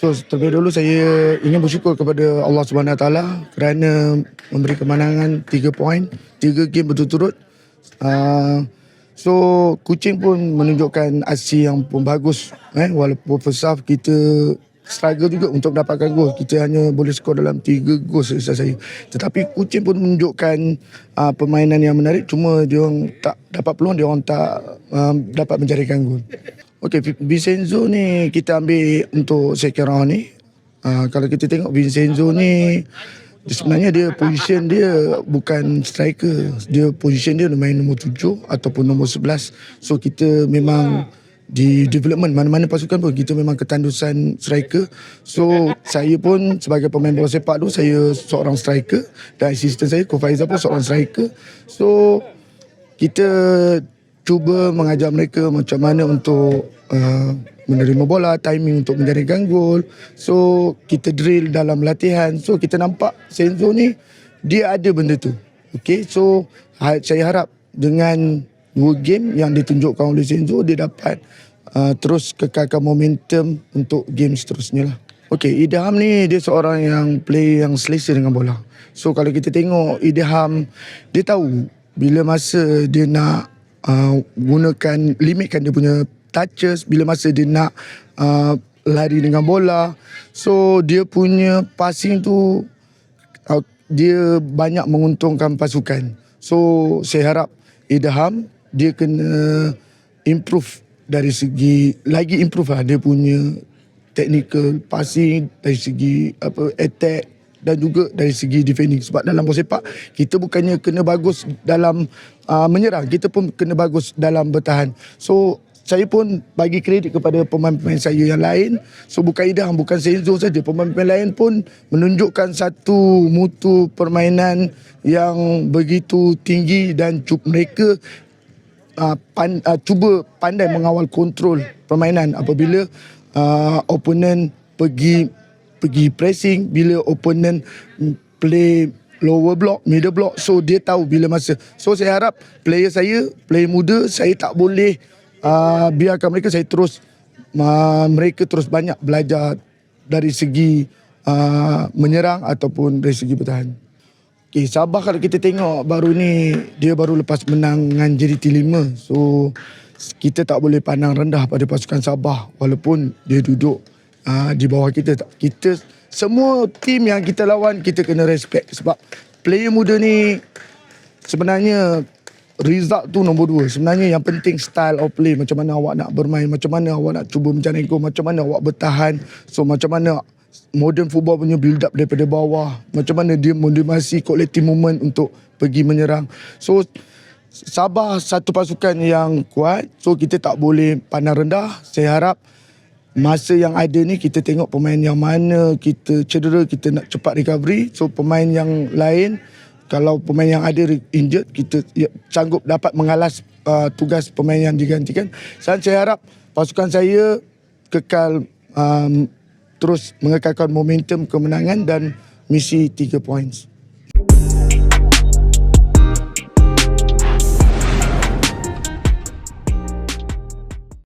So terlebih dahulu saya ingin bersyukur kepada Allah Subhanahu Wa Taala kerana memberi kemenangan 3 poin, 3 game berturut-turut. So Kuching pun menunjukkan aksi yang pun bagus, walaupun first half kita struggle juga untuk mendapatkan gol. Kita hanya boleh skor dalam 3 gol selesai saya. Tetapi Kuching pun menunjukkan permainan yang menarik, cuma dia orang tak dapat peluang, dia orang tak dapat menjadikan gol. Okey, Vincenzo ni kita ambil untuk second round ni. Kalau kita tengok Vincenzo ni, sebenarnya dia position dia bukan striker. Dia position dia main nombor 7 ataupun nombor 11. So kita memang di development mana-mana pasukan pun kita memang ketandusan striker. So saya pun sebagai pemain bola sepak tu, saya seorang striker dan asisten saya Ko Faizal pun seorang striker. So kita cuba mengajar mereka macam mana untuk menerima bola, timing untuk menjaringkan gol. So kita drill dalam latihan. So kita nampak Senzo ni dia ada benda tu. Okay, so saya harap dengan 2 game yang ditunjukkan oleh Senzo, dia dapat terus kekalkan momentum untuk game seterusnya lah. Okay, Idham ni dia seorang yang play yang selesa dengan bola. So kalau kita tengok Idham, dia tahu bila masa dia nak gunakan, limitkan dia punya touches, bila masa dia nak lari dengan bola. So dia punya passing tu dia banyak menguntungkan pasukan. So saya harap Idham dia kena improve dari segi, lagi improve lah dia punya technical passing, dari segi attack dan juga dari segi defending. Sebab dalam bola sepak kita bukannya kena bagus dalam menyerang, kita pun kena bagus dalam bertahan. So saya pun bagi kredit kepada pemain-pemain saya yang lain. So bukan Idham, bukan Senzo saja, pemain-pemain lain pun menunjukkan satu mutu permainan yang begitu tinggi dan mereka cuba pandai mengawal kontrol permainan apabila opponent pergi pressing, bila opponent play lower block, middle block. So dia tahu bila masa. So saya harap player muda, saya tak boleh biarkan mereka. Saya terus mereka terus banyak belajar dari segi menyerang ataupun dari segi bertahan. Okay, Sabah kalau kita tengok baru ni, dia baru lepas menang dengan JDT5. So kita tak boleh pandang rendah pada pasukan Sabah walaupun dia duduk di bawah kita. Kita semua tim yang kita lawan kita kena respect sebab player muda ni sebenarnya result tu nombor 2. Sebenarnya yang penting style of play, macam mana awak nak bermain, macam mana awak nak cuba menjaring gol, macam mana awak bertahan. So macam mana modern football punya build up daripada bawah, macam mana dia modulasi collective movement untuk pergi menyerang. So Sabah satu pasukan yang kuat, so kita tak boleh pandang rendah. Saya harap masa yang ada ni kita tengok pemain yang mana kita cedera, kita nak cepat recovery. So pemain yang lain, kalau pemain yang ada injured, kita sanggup dapat mengalas tugas pemain yang digantikan. Saya harap pasukan saya kekal terus mengekalkan momentum kemenangan dan misi 3 points.